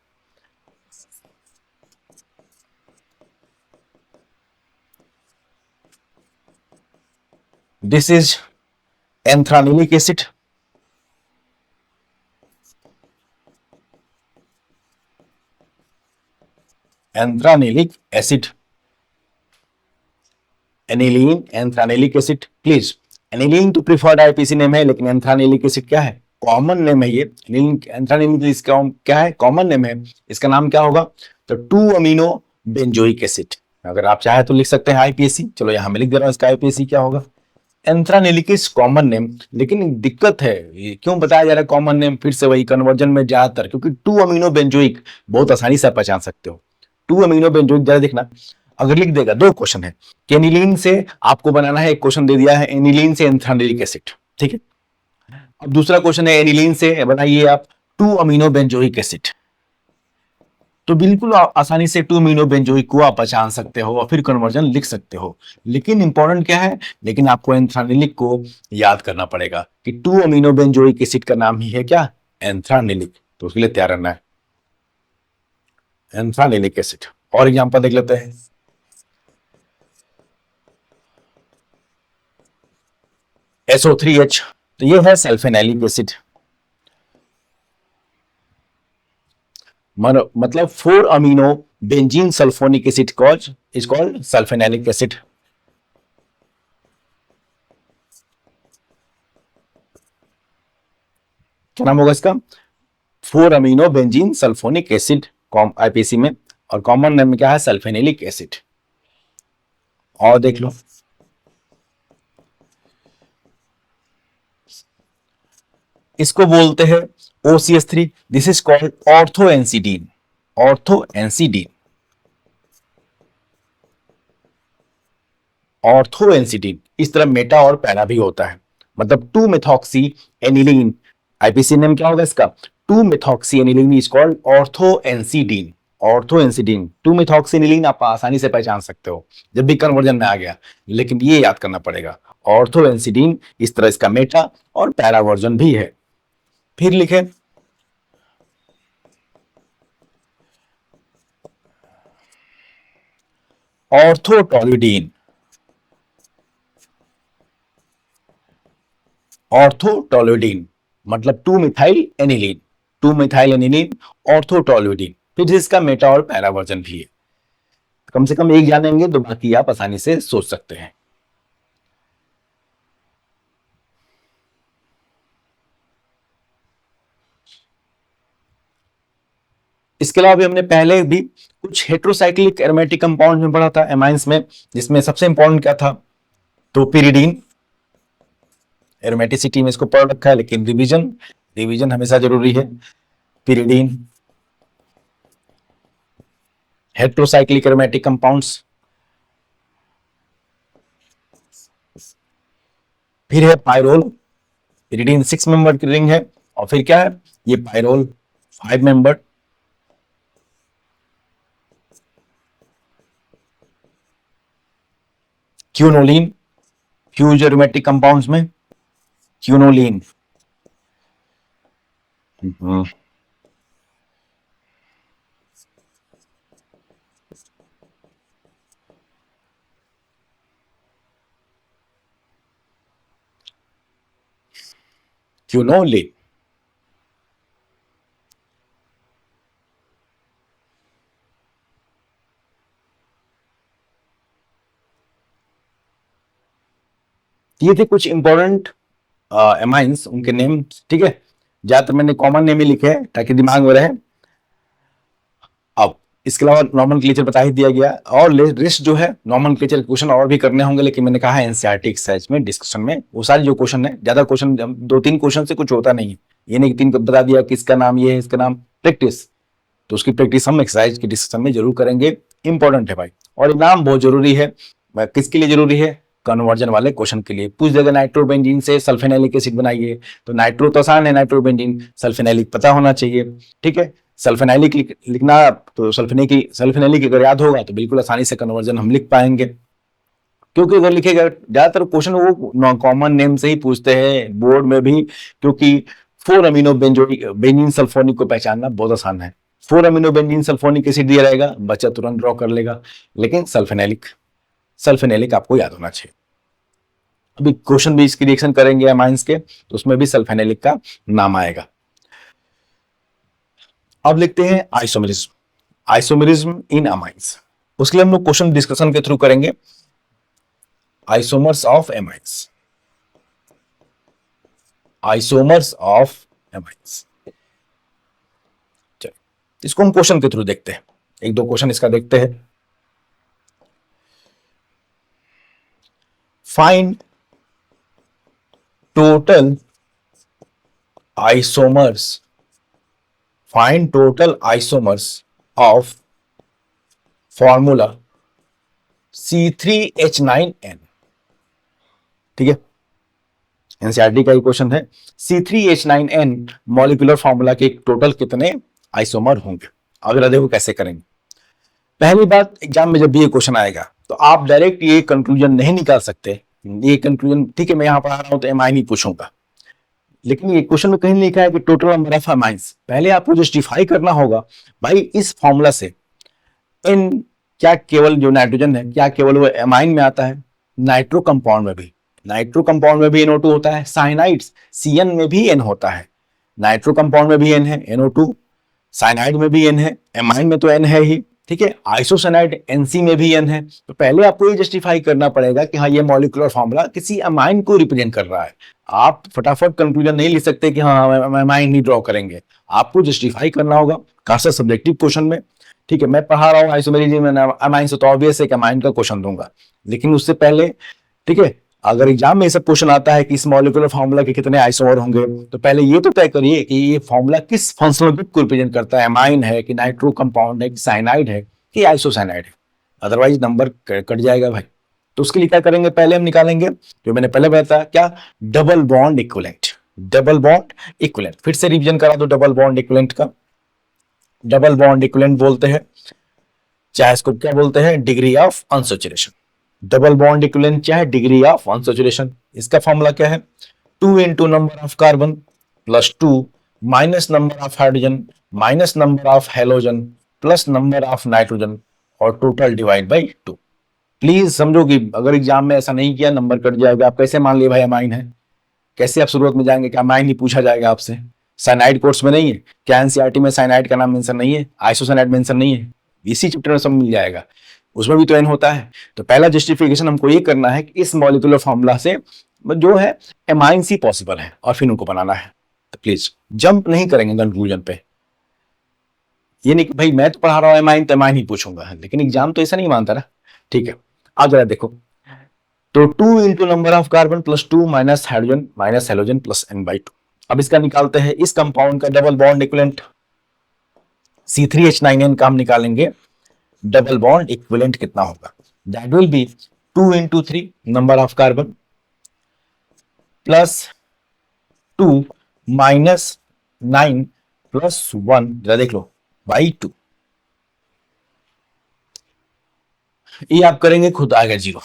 This is anthranilic acid, anthranilic acid, aniline anthranilic acid. Please, aniline तो प्रिफर्ड आईपीसी नेम है, लेकिन एंथ्रानिलिक एसिड क्या है? कॉमन नेम है ये। एंथ्रानिलिक इसका क्या है? कॉमन नेम है। इसका नाम क्या होगा? तो 2 अमीनो बेंजोइक एसिड। अगर आप चाहे तो लिख सकते हैं आईपीएसी, चलो यहां मैं लिख दे रहा हूं इसका आईपीएसी क्या होगा। एंथ्रानिलिक इज कॉमन नेम, लेकिन दिक्कत है ये क्यों बताया जा रहा है कॉमन नेम? फिर से वही कन्वर्जन में ज्यादातर, क्योंकि 2 अमीनो बेंजोइक बहुत आसानी से आप पहचान सकते हो। 2 अमीनो बेंजोइक जरा देखना, अगर लिख देगा, दो क्वेश्चन है कि एनिलीन से आपको बनाना है, एक क्वेश्चन दे दिया है एनिलीन से एंथ्रानिलिक एसिड, ठीक है। अब दूसरा क्वेश्चन है एनिलीन से बनाइए आप 2 अमीनो बेंजोइक एसिड। तो बिल्कुल आसानी से 2 अमीनो बेंजोइक को आप पहचान सकते हो और फिर कन्वर्जन लिख सकते हो। लेकिन इंपॉर्टेंट क्या है? लेकिन आपको एंथ्रानिलिक को याद करना पड़ेगा कि 2 अमीनो बेंजोइक एसिड का नाम ही है क्या? एंथ्रानिलिक। तो उसके लिए तैयार रहना है, एंथ्रानिलिक एसिड। और एग्जांपल देख लेते हैं, SO3H, तो ये है सल्फेनाइलिक एसिड। मतलब 4 amino benzene sulphonic acid cause is called sulphanilic acid. क्या नाम होगा इसका? 4 amino benzene sulphonic acid IPC में, और कॉमन नेम क्या है? Sulphanilic acid. और देख लो, इसको बोलते हैं OCH3, this is called ortho anisidine, ortho anisidine, ortho anisidine. इस तरह मेटा और पैरा भी होता है, मतलब 2 मेथॉक्सी एनिलीन, आईपीसी नेम क्या होगा इसका? 2 methoxy aniline is called ortho anisidine, ortho anisidine. 2 methoxy aniline आप आसानी से पहचान सकते हो जब भी कन्वर्जन में आ गया, लेकिन ये याद करना पड़ेगा ऑर्थो एनसीडीन। इस तरह इसका मेटा और पैरा वर्जन भी है। फिर लिखे ऑर्थोटोलिडीन, ऑर्थोटोलिडीन मतलब 2 मिथाइल एनिलीन, 2 मिथाइल एनिलीन, ऑर्थोटोलिडीन। फिर इसका मेटा और पैरा वर्जन भी है। कम से कम एक जानेंगे तो बाकी आप आसानी से सोच सकते हैं। इसके अलावा भी हमने पहले भी कुछ हेट्रोसाइक्लिक एरोमेटिक कंपाउंड में पढ़ा था एमाइंस में, जिसमें सबसे इंपॉर्टेंट क्या था? तो पिरिडीन। एरोमेटिसिटी में इसको पढ़ रखा है, लेकिन रिवीजन, रिवीजन हमेशा जरूरी है। Pyridine, heterocyclic aromatic compounds. फिर है पायरोल, पिरिडीन 6 मेंबर की रिंग है, और फिर क्या है? ये pyrrole 5 member. Quinoline, fuse aromatic compounds में क्यूनोलिन, क्यूनोलिन। ये थे कुछ इंपॉर्टेंट एमाइंस, उनके नेम, ठीक है। ज्यादातर मैंने कॉमन नेम ही लिखे हैं ताकि दिमाग में रहे। अब इसके अलावा नॉमेनक्लेचर बता ही दिया गया, और रेस्ट जो है नॉमेनक्लेचर के क्वेश्चन और भी करने होंगे, लेकिन मैंने कहा है एनसीईआरटी एक्सरसाइज में डिस्कशन में वो सारे जो क्वेश्चन है, ज्यादा क्वेश्चन 2-3 क्वेश्चन से कुछ होता नहीं है। ये नहीं कि 3 बता दिया कि इसका नाम ये है, इसका नाम प्रैक्टिस, तो उसकी प्रैक्टिस हम एक्सरसाइज के डिस्कशन में जरूर करेंगे। इंपॉर्टेंट है भाई, और इनाम बहुत जरूरी है। किसके लिए जरूरी है? कन्वर्जन वाले क्वेश्चन के लिए। पूछ देगा नाइट्रोबेंजीन से सल्फेनिलिक एसिड बनाइए, तो नाइट्रो तो आसान है, नाइट्रोबेंजीन, सल्फेनिलिक पता होना चाहिए, ठीक है। सल्फेनिलिक लिखना, तो सल्फेनिलिक अगर याद होगा तो बिल्कुल आसानी से कन्वर्जन हम लिख पाएंगे, क्योंकि अगर लिखेगा, ज्यादातर क्वेश्चन वो कॉमन नेम से ही पूछते हैं बोर्ड में भी, क्योंकि 4 अमीनो बेंजीन सल्फोनिक को पहचानना बहुत आसान है। 4 अमीनो बेंजीन सल्फोनिक एसिड दिया रहेगा, बच्चा तुरंत ड्रॉ कर लेगा, लेकिन सल्फेनिलिक आपको याद होना चाहिए। अभी क्वेश्चन भी इसकी रिएक्शन करेंगे अमाइंस के, तो उसमें भी सल्फेनिलिक का नाम आएगा। अब लिखते हैं आइसोमेरिज्म इन अमाइंस। उसके लिए हम लोग क्वेश्चन डिस्कशन के थ्रू करेंगे। आइसोमर्स ऑफ एमाइंस, चलिए इसको हम क्वेश्चन के थ्रू देखते हैं। 1-2 क्वेश्चन इसका देखते हैं। Find total isomers of formula C3H9N, ठीक है। एनसीईआरटी का ही क्वेश्चन है। C3H9N मॉलिक्यूलर फॉर्मूला के टोटल कितने आइसोमर होंगे? अगला देखो कैसे करेंगे। पहली बात, एग्जाम में जब भी ये क्वेश्चन आएगा तो आप डायरेक्ट ये कंक्लूजन नहीं निकाल सकते। ये कंक्लूजन, ठीक है, मैं यहां पढ़ा रहा हूं तो एमाइन ही पूछूंगा, लेकिन ये क्वेश्चन में कहीं लिखा है कि टोटल नंबर ऑफ अमाइंस। पहले आपको जस्टिफाई करना होगा, भाई इस फॉर्मूला से इन, क्या केवल जो नाइट्रोजन है क्या केवल वो एमाइन में आता है? नाइट्रो कंपाउंड में भी NO2 होता है। साइनाइड्स CN में भी N होता है। नाइट्रो कंपाउंड में भी N है, NO2। साइनाइड में भी N है, एमाइन में तो N है ही, ठीक है। आइसोसाइनाइड NC में भी N है। तो पहले आपको ये जस्टिफाई करना पड़ेगा कि हाँ, ये मॉलिक्यूलर फॉर्मूला किसी अमाइन को रिप्रेजेंट कर रहा है। आप फटाफट कंक्लूजन नहीं लिख सकते कि हाँ अमाइन नहीं ड्रॉ करेंगे, आपको जस्टिफाई करना होगा। खासा सब्जेक्टिव क्वेश्चन में, ठीक है, मैं पढ़ा रहा हूँ आइसोमेरिज्म अमाइन से, तो ऑब्वियस है कि अमाइन का क्वेश्चन दूंगा, लेकिन उससे पहले, ठीक है, अगर एग्जाम में सब क्वेश्चन आता है कि इस मॉलिक्यूलर फॉर्मूला के कितने आइसोमर होंगे, तो पहले ये तो तय करिए कि ये फॉर्मूला किस फंक्शनल ग्रुप को रिप्रेजेंट करता है। एमाइन है कि नाइट्रो कंपाउंड है कि साइनाइड है कि आइसोसाइनाइड है, अदरवाइज नंबर कट जाएगा भाई। तो उसके लिए क्या करेंगे, पहले हम निकालेंगे जो मैंने पहले बताया, क्या? Double bond equivalent. फिर से रिवीजन करा दो डबल बॉन्ड इक्विवेलेंट का। डबल बॉन्ड इक्विवेलेंट बोलते हैं, चाहे इसको क्या बोलते हैं, degree of unsaturation. Double bond equivalent क्या है? Degree of unsaturation. इसका फॉर्मूला क्या है? 2 into number of carbon plus 2 minus number of hydrogen minus number of halogen plus number of nitrogen और टोटल डिवाइड बाई 2। प्लीज समझो कि अगर exam में ऐसा नहीं किया नंबर कट जाएगा। आप कैसे मान लिए भाई अमाइन है? कैसे आप शुरुआत में जाएंगे कि अमाइन ही पूछा जाएगा आपसे? साइनाइड कोर्स में नहीं है क्या? एनसीईआरटी में साइनाइड का नाम मेंशन नहीं है, आइसोसाइनाइड मेंशन नहीं है? इसी चैप्टर में सब मिल जाएगा, उसमें भी तो N होता है। तो पहला जस्टिफिकेशन हमको ये करना है कि इस मॉलिक्यूलर फॉर्मूला से जो है एमाइंस ही पॉसिबल है और फिर उनको बनाना है। तो प्लीज जंप नहीं करेंगे कंक्लूजन पे। ये नहीं कि भाई मैं तो पढ़ा रहा हूं एमाइन तो एमाइन ही पूछूंगा, लेकिन एग्जाम तो ऐसा नहीं मानता ना, ठीक है। अगला देखो, तो 2 into number of carbon plus 2 minus hydrogen minus halogen plus N/2। अब इसका निकालते हैं, इस कंपाउंड का डबल बॉन्ड इक्विवेलेंट C3H9N का हम निकालेंगे। डबल बॉन्ड इक्विवेलेंट कितना होगा? That will B 2 into 3 number of carbon plus 2 minus 9 plus 1, जरा देख लो, बाई 2। ये आप करेंगे खुद आएगा 0।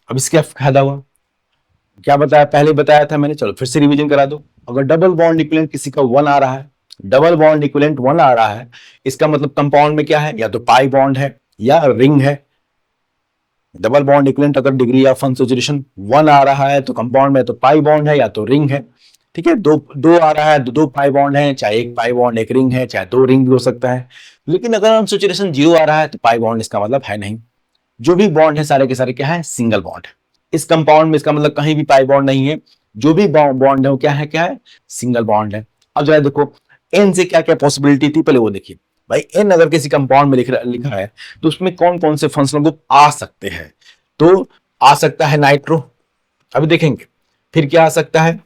अब इसका फायदा हुआ, क्या बताया? पहले बताया था मैंने, चलो फिर से रिवीजन करा दो। अगर डबल बॉन्ड इक्विवेलेंट किसी का 1 आ रहा है, डबल बॉन्ड इक्विवेलेंट 1 आ रहा है, इसका मतलब कंपाउंड में क्या है? या तो पाई बॉन्ड है या रिंग है। डबल बॉन्ड इक्विवेलेंट अगर डिग्री ऑफ अनसैचुरेशन 1 आ रहा है तो कंपाउंड में तो पाई बॉन्ड है या तो रिंग है, ठीक है। दो आ रहा है, दो पाई बॉन्ड है, चाहे एक पाई बॉन्ड एक रिंग है, चाहे 2 रिंग भी हो सकता है। लेकिन अगर अनसैचुरेशन 0 आ रहा है तो पाई बॉन्ड इसका मतलब है नहीं। जो भी बॉन्ड है सारे के सारे क्या है? सिंगल बॉन्ड है। इस कंपाउंड में इसका मतलब कहीं भी पाई बॉन्ड नहीं है, जो भी बॉन्ड है वो क्या है सिंगल बॉन्ड है। अब जरा देखो एन से क्या क्या पॉसिबिलिटी थी, पहले वो देखिए भाई। एन अगर किसी कंपाउंड में लिखा है तो उसमें कौन कौन से फंक्शनल ग्रुप आ सकते हैं। तो आ सकता है नाइट्रो, अभी देखेंगे। फिर क्या आ सकता है,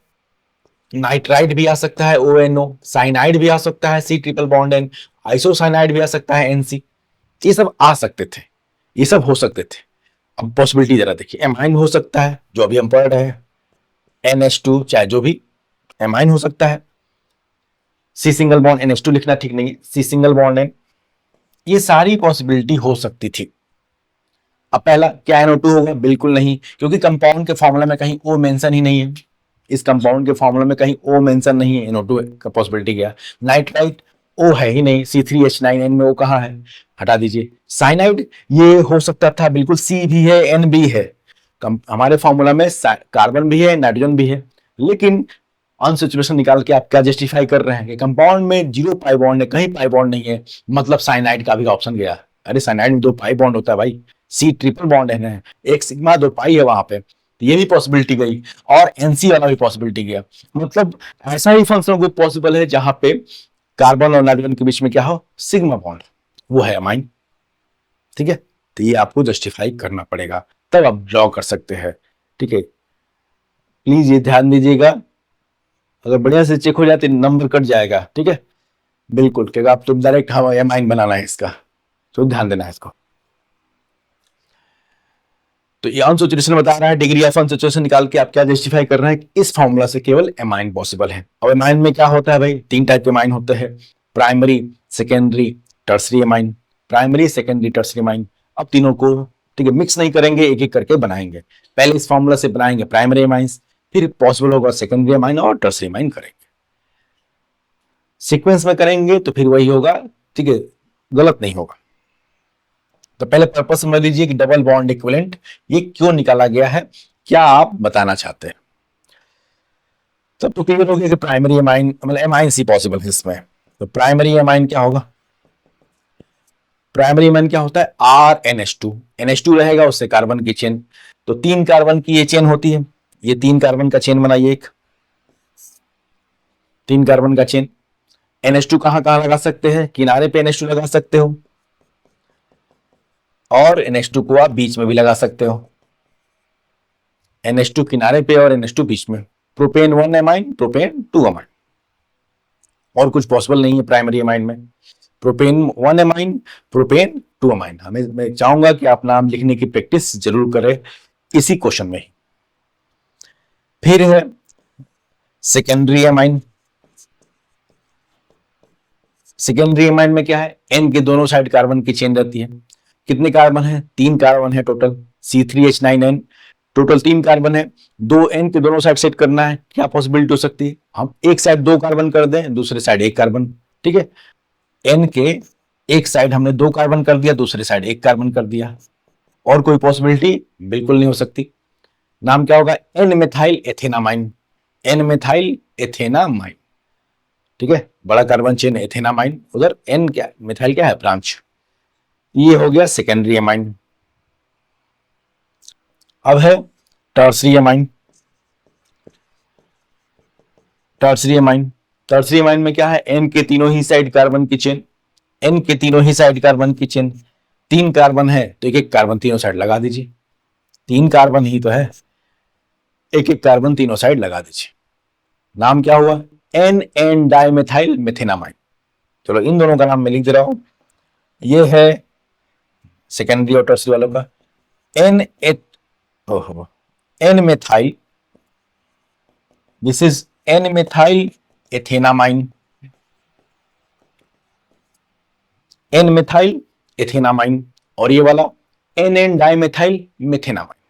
नाइट्राइड भी आ सकता है ONO, साइनाइड भी आ सकता है C triple bond N, isocyanide भी आ सकता है NC। ये सब आ सकते थे, ये सब हो सकते थे। अब पॉसिबिलिटी जरा देखिए, एमाइन हो सकता है जो अभी हम पढ़ रहे हैं, NH2 चाहे जो भी एमाइन हो सकता है। C सिंगल बॉन्ड NH2 लिखना ठीक नहीं है, C सिंगल बॉन्ड N, ये सारी पॉसिबिलिटी हो सकती थी। अब पहला क्या NO2 होगा, बिल्कुल नहीं, क्योंकि कंपाउंड के फॉर्मूला में कहीं O मेंशन ही नहीं है। इस कंपाउंड के फॉर्मूला में कहीं O मेंशन नहीं है, NO2 का पॉसिबिलिटी क्या। नाइट्राइट O है ही नहीं, C3H9N में O कहाँ है, हटा दीजिए। साइनाइड ये हो सकता था, बिल्कुल C भी है N भी है, हमारे फॉर्मूला में कार्बन भी है नाइट्रोजन भी है। लेकिन अनसैचुरेशन निकाल के आप क्या जस्टिफाई कर रहे हैं कि कंपाउंड में 0 पाई बॉन्ड है, कहीं पाई बॉन्ड नहीं है, मतलब साइनाइड का भी ऑप्शन गया। अरे साइनाइड में 2 पाई बॉन्ड होता है भाई, C ट्रिपल बॉन्ड है ना, एक सिग्मा 2 पाई है वहां पे, तो ये भी पॉसिबिलिटी गई, और NC वाला भी पॉसिबिलिटी गया। मतलब ऐसा ही फंक्शन ग्रुप पॉसिबल है जहां पे कार्बन और नाइट्रोजन के बीच में क्या हो, सिग्मा बॉन्ड, वो है अमाइन। ठीक है, तो ये आपको जस्टिफाई करना पड़ेगा, तब आप ड्रॉ कर सकते हैं। ठीक है, प्लीज ये ध्यान दीजिएगा, अगर बढ़िया से चेक हो जाए तो नंबर कट जाएगा। ठीक है, बिल्कुल, क्योंकि आप तो डायरेक्ट हम एमाइन बनाना है इसका, तो ध्यान देना है इसको। तो ये अनसैचुरेशन बता रहा है, डिग्री ऑफ अनसैचुरेशन निकाल के आप क्या जस्टिफाई कर रहे हैं कि इस फॉर्मूला से केवल एमाइन पॉसिबल है। अब एमाइन में क्या होता है भाई, 3 टाइप के एमाइन होते हैं, primary, secondary, tertiary amine. Primary, secondary, tertiary amine. अब तीनों को ठीक है मिक्स नहीं करेंगे, एक एक करके बनाएंगे। पहले इस फॉर्मूला से बनाएंगे प्राइमरी एमाइंस, फिर पॉसिबल होगा सेकेंडरी एमाइन और टर्सरी एमाइन करेंगे। सीक्वेंस में करेंगे तो फिर वही होगा, ठीक है, गलत नहीं होगा। तो पहले पर्पस समझ लीजिए कि डबल बॉन्ड इक्विवेलेंट ये क्यों निकाला गया है, क्या आप बताना चाहते हैं। तब तो क्लियर हो गया कि प्राइमरी एमाइन मतलब एमाइन सी पॉसिबल है इसमें। तो प्राइमरी एमाइन क्या होगा, प्राइमरी एमाइन क्या होता है, RNH2, NH2 रहेगा, उससे कार्बन की चेन, तो 3 कार्बन की ये चेन होती है, ये 3 कार्बन का चेन बनाइए, एक 3 कार्बन का चेन। NH2 कहां कहां लगा सकते हैं, किनारे पे NH2 लगा सकते हो, और NH2 को आप बीच में भी लगा सकते हो। NH2 किनारे पे और NH2 बीच में। प्रोपेन 1 एमाइन, प्रोपेन 2 एमाइन, और कुछ पॉसिबल नहीं है प्राइमरी एमाइन में। Propane 1 amine, propane 2 amine. हमें मैं चाहूंगा कि आप नाम लिखने की प्रैक्टिस जरूर करें इसी क्वेश्चन में। फिर है सेकेंडरी एमाइन। सेकेंडरी एमाइन में क्या है, एन के दोनों साइड कार्बन की चेन रहती है। कितने कार्बन है, 3 कार्बन है टोटल, C3H9N, टोटल 3 कार्बन है। 2 एन के दोनों साइड सेट करना है, क्या पॉसिबिलिटी हो सकती है, हम एक साइड 2 कार्बन कर दें, दूसरे साइड 1 कार्बन। ठीक है, एन के एक साइड हमने 2 कार्बन कर दिया, दूसरे साइड 1 कार्बन कर दिया, और कोई पॉसिबिलिटी बिल्कुल नहीं हो सकती। नाम क्या होगा, N methyl ethanamine, N methyl एथेनामाइन। ठीक है, बड़ा कार्बन चेन एथेनामाइन, उधर एन क्या मिथाइल क्या है, ब्रांच। ये हो गया सेकेंडरी एमाइन। अब है tertiary amine. Tertiary amine, tertiary amine में क्या है, एन के तीनों ही साइड कार्बन की चेन, एन के तीनों ही साइड कार्बन की चेन। 3 कार्बन है तो एक एक कार्बन तीनों साइड लगा दीजिए, 3 कार्बन ही तो है, एक एक कार्बन तीनों साइड लगा दीजिए। नाम क्या हुआ, एन एन डाइमेथाइल मेथेनामाइन। चलो इन दोनों का नाम मैं लिख दे रहा हूं, ये है सेकेंडरी और टर्सरी वालों का, एन एट ओहो N methyl, this is N methyl ethanamine, N methyl ethanamine, और ये वाला N N dimethyl methanamine.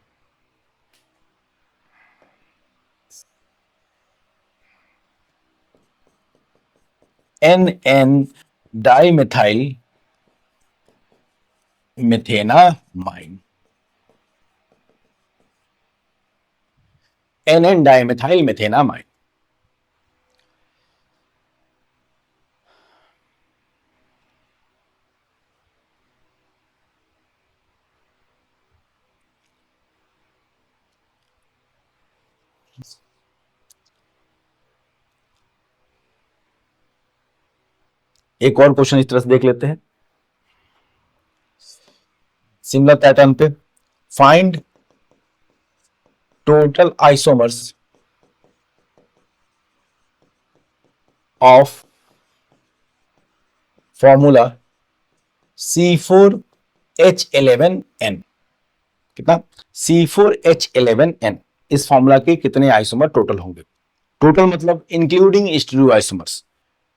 N N dimethyl methanamine, N N dimethyl methanamine. एक और क्वेश्चन इस तरह से देख लेते हैं, सिमिलर पैटर्न पे, find total isomers of formula C4H11N। कितना? C4H11N। इस फॉर्मूला के कितने आइसोमर टोटल होंगे? टोटल मतलब इंक्लूडिंग स्टीरियो आइसोमर्स।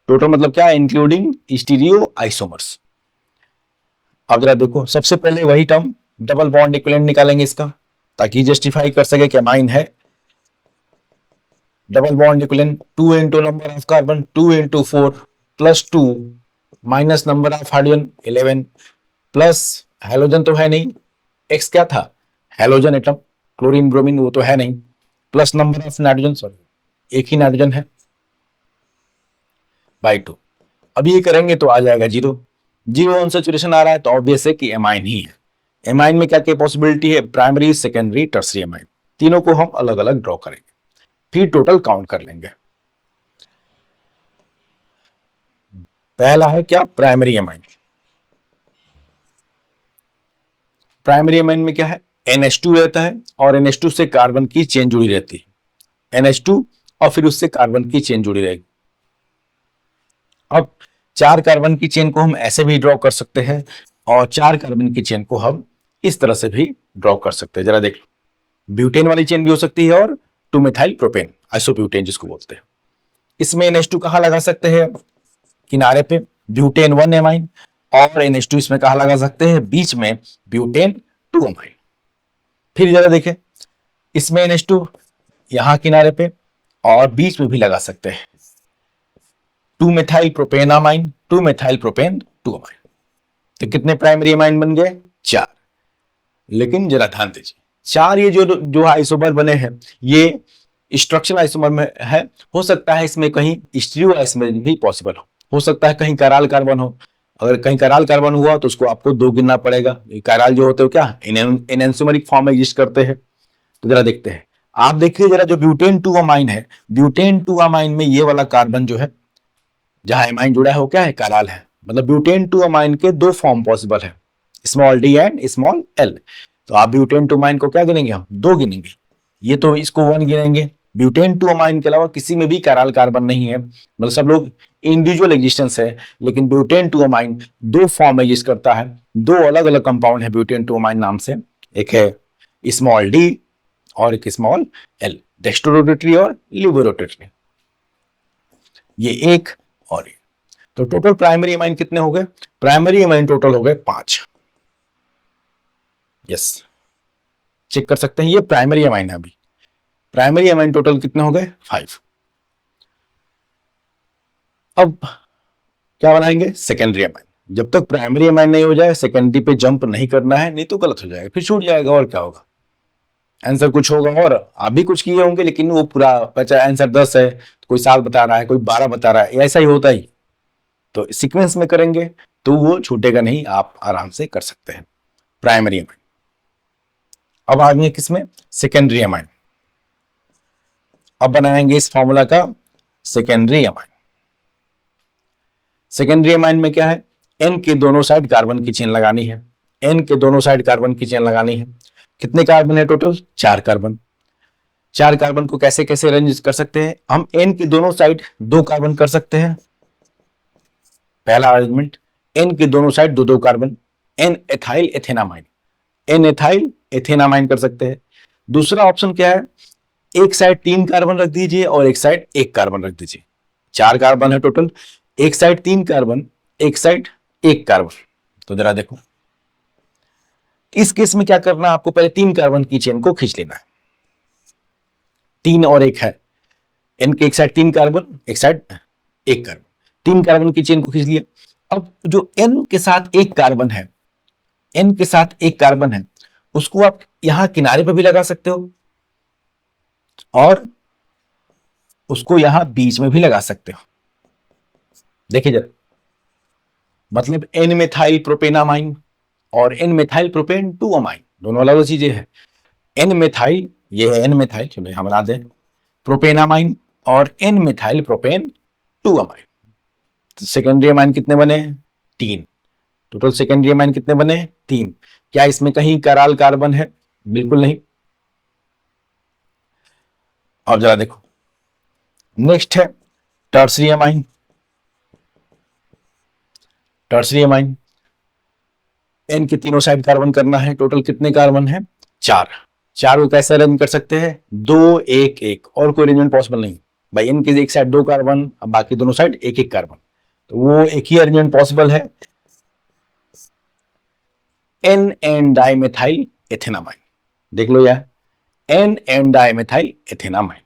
टोटल मतलब क्या? Including stereo isomers. अब जरा देखो, सबसे पहले वही टर्म डबल बॉन्ड इक्विवेलेंट निकालेंगे इसका, ताकि जस्टिफाई कर सके कि अमाइन है। Double bond equivalent 2 into number of carbon 2 into 4 plus 2 minus number of hydrogen 11 plus halogen तो है नहीं, एक्स क्या था? हेलोजन एटम, क्लोरीन ब्रोमीन वो तो है नहीं, plus number of nitrogen, sorry एक ही नाइट्रोजन है, बाई 2। अब ये करेंगे तो आ जाएगा 0। 0 ऑन सैचुरेशन आ रहा है तो ऑब्वियस है कि एमाइन ही है। एमाइन में क्या क्या पॉसिबिलिटी है? Primary, secondary, tertiary amine. तीनों को हम अलग अलग ड्रॉ करेंगे, फिर टोटल काउंट कर लेंगे। पहला है क्या? Primary amine. प्राइमरी एमाइन में क्या है? NH2 रहता है और NH2 से कार्बन की चेन जुड़ी रहती है, NH2 और फिर उससे कार्बन की चेन जुड़ी रहेगी। अब 4 कार्बन की चेन को हम ऐसे भी ड्रॉ कर सकते हैं और 4 कार्बन की चेन को हम इस तरह से भी ड्रॉ कर सकते हैं। जरा देख लो, ब्यूटेन वाली चेन भी हो सकती है और 2 मेथाइल प्रोपेन, आइसोब्यूटेन जिसको बोलते हैं। इसमें NH2 कहां लगा सकते हैं? किनारे पे ब्यूटेन 1 एमाइन, और NH2 इसमें कहां लगा सकते हैं? बीच में ब्यूटेन 2 एमाइन। फिर जरा देखें, इसमें NH2 यहां किनारे पे और बीच में भी लगा सकते हैं 2 methyl propane amine, 2 methyl propane 2 amine. तो कितने प्राइमरी अमाइन बन गए? 4। लेकिन जरा ध्यान दीजिए, 4 ये जो जो आइसोमर बने हैं ये स्ट्रक्चरल आइसोमर में है। हो सकता है इसमें कहीं स्टीरियो आइसोमर भी पॉसिबल हो सकता है कहीं कैराल कार्बन हो। अगर कहीं कैराल कार्बन हुआ तो उसको आपको 2 गिनना पड़ेगा। कैराल जो होते हो क्या एनेंसोमेरिक फॉर्म में एग्जिस्ट करते हैं। तो जरा देखते हैं, आप देखिए जरा, जो ब्यूटेन 2 अमाइन है, ब्यूटेन 2 अमाइन में ये वाला कार्बन जो है जहां एमाइन जुड़ा है वो क्या है? कैराल है। मतलब ब्यूटेन 2 अमाइन के 2 फॉर्म पॉसिबल है, small D and small L. तो आप ब्यूटेन 2 अमाइन को क्या गिनेंगे? हम 2 गिनेंगे। ये तो इसको 1 गिनेंगे। ब्यूटेन 2 अमाइन के अलावा किसी में भी कैराल कार्बन नहीं है, मतलब सब लोग इंडिविजुअल एग्जिस्टेंस है। लेकिन ब्यूटेन 2 अमाइन 2 फॉर्म एग्जिस्ट करता है, 2 अलग अलग कंपाउंड है ब्यूटेन 2 अमाइन नाम से। एक है स्मॉल डी और एक स्मॉल एल, डेक्स्ट्रोरोटेटरी और लिबोरोटेटरी, ये एक और एक। तो टोटल प्राइमरी अमाइन कितने हो गए? प्राइमरी अमाइन टोटल हो गए 5। यस, चेक कर सकते हैं, ये प्राइमरी अमाइन है। अभी प्राइमरी अमाइन टोटल कितने हो गए? 5। अब क्या बनाएंगे? Secondary amine. जब तक प्राइमरी अमाइन नहीं हो जाए सेकेंडरी पे जंप नहीं करना है, नहीं तो गलत हो जाएगा, फिर छूट जाएगा और क्या होगा। आंसर कुछ होगा और आप भी कुछ किए होंगे, लेकिन वो पूरा बचा आंसर 10 है, कोई 7 बता रहा है, कोई 12 बता रहा है, ऐसा ही होता ही। तो सीक्वेंस में करेंगे तो वो छूटेगा नहीं, आप आराम से कर सकते हैं प्राइमरी अमाइन। अब आगे किसमें? Secondary amine. अब बनाएंगे इस फॉर्मूला का सेकेंडरी अमाइन। सेकेंडरी अमाइन में क्या है? एन के दोनों साइड कार्बन की चेन लगानी है, एन के दोनों साइड कार्बन की चेन लगानी है। कितने कार्बन है टोटल? 4 कार्बन। 4 कार्बन को कैसे कैसे अरेंज कर सकते हैं? हम एन के दोनों साइड 2 कार्बन कर सकते हैं। पहला अरेंजमेंट, एन के दोनों side 2 carbon, N ethyl ethanamine, N ethyl ethanamine कर सकते हैं। दूसरा ऑप्शन क्या है? एक साइड 3 कार्बन रख दीजिए और एक साइड 1 कार्बन रख दीजिए। 4 कार्बन है टोटल, एक साइड 3 कार्बन, एक साइड 1 कार्बन। तो जरा देखो, इस केस में क्या करना है आपको? पहले 3 कार्बन की चेन को खींच लेना है। 3 और 1 है, एन के एक साइड 3 कार्बन, एक साइड 1 कार्बन, 3 कार्बन की चेन को खींच लिया। अब जो एन के साथ 1 कार्बन है, एन के साथ 1 कार्बन है, उसको आप यहां किनारे पर भी लगा सकते हो और उसको यहां बीच में भी लगा सकते हो। देखिए जरा, मतलब एन मेथाइल प्रोपेनामाइन और एन मेथाइल प्रोपेन 2 अमाइन दोनों अलग अलग चीजें हैं। एन मेथाइल, ये है एन मेथाइल, चलो हम बना दें, प्रोपेनामाइन और N methyl propane 2 amine. Secondary amine कितने बने? 3। टोटल सेकेंडरी अमाइन कितने बने? 3। क्या इसमें कहीं कैराल कार्बन है? बिल्कुल नहीं। अब जरा देखो, नेक्स्ट है tertiary amine. Tertiary amine, N के तीनों साइड कार्बन करना है। टोटल कितने कार्बन है? 4। 4 को कैसे अरेंज कर सकते हैं? 2 1 1, और कोई अरेंजमेंट पॉसिबल नहीं भाई। एन के एक साइड 2 कार्बन, अब बाकी दोनों साइड 1 1 कार्बन, तो वो एक ही अरेंजमेंट पॉसिबल है, एन एन डाइमेथाइल एथेनामाइन। देख लो यार, एन एन डाइमेथाइल एथेनामाइन,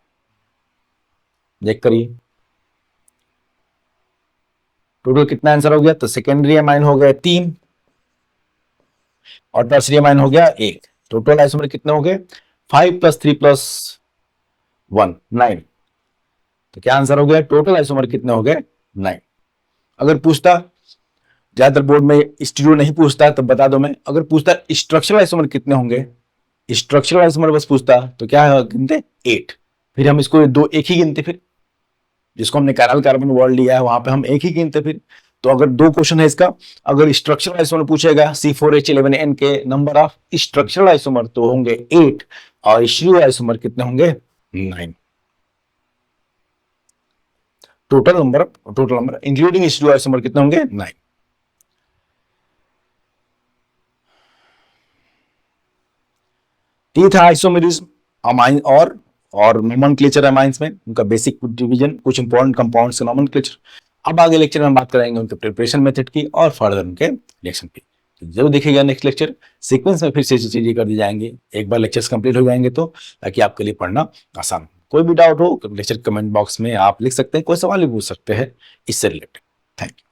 देख करिए टोटल कितना आंसर हो गया। तो सेकेंडरी अमाइन हो गए 3 और टर्सरी अमाइन हो गया 1। टोटल आइसोमर कितने हो गए? 5 + 3 + 1 9। तो क्या आंसर हो गया? टोटल आइसोमर कितने हो गए? 9। अगर पूछता, ज्यादातर बोर्ड में स्टीरियो नहीं पूछता, तो बता दो मैं, अगर पूछता स्ट्रक्चरल आइसोमर कितने होंगे, स्ट्रक्चरल आइसोमर बस पूछता, तो क्या गिनते? 8। फिर हम इसको दो एक ही गिनते, फिर जिसको हमने कैरल कार्बन वर्ड लिया है वहां पे हम एक ही गिनते फिर। तो अगर 2 क्वेश्चन है इसका, अगर स्ट्रक्चरल आइसोमर पूछेगा C4H11N के नंबर ऑफ स्ट्रक्चरल आइसोमर तो होंगे 8, और स्टीरियो आइसोमर कितने होंगे? 9। Total number including stereo isomer कितने होंगे? 9। टी था आइसोमेरिज्म अमाइन और नोमेनक्लेचर अमाइंस में उनका बेसिक डिवीजन, कुछ इंपॉर्टेंट कंपाउंड्स का नोमेनक्लेचर। अब आगे लेक्चर में बात करेंगे उनके प्रिपरेशन मेथड की और फर्दर उनके रिएक्शन की। तो जरूर देखिएगा नेक्स्ट लेक्चर, सीक्वेंस में फिर से चीजें कर दी जाएंगी एक बार लेक्चर्स कंप्लीट हो जाएंगे तो, ताकि आपके लिए पढ़ना आसान हो। कोई भी डाउट हो लेक्चर कमेंट बॉक्स में आप लिख सकते हैं, कोई सवाल भी पूछ सकते हैं इससे रिलेटेड। Thank you.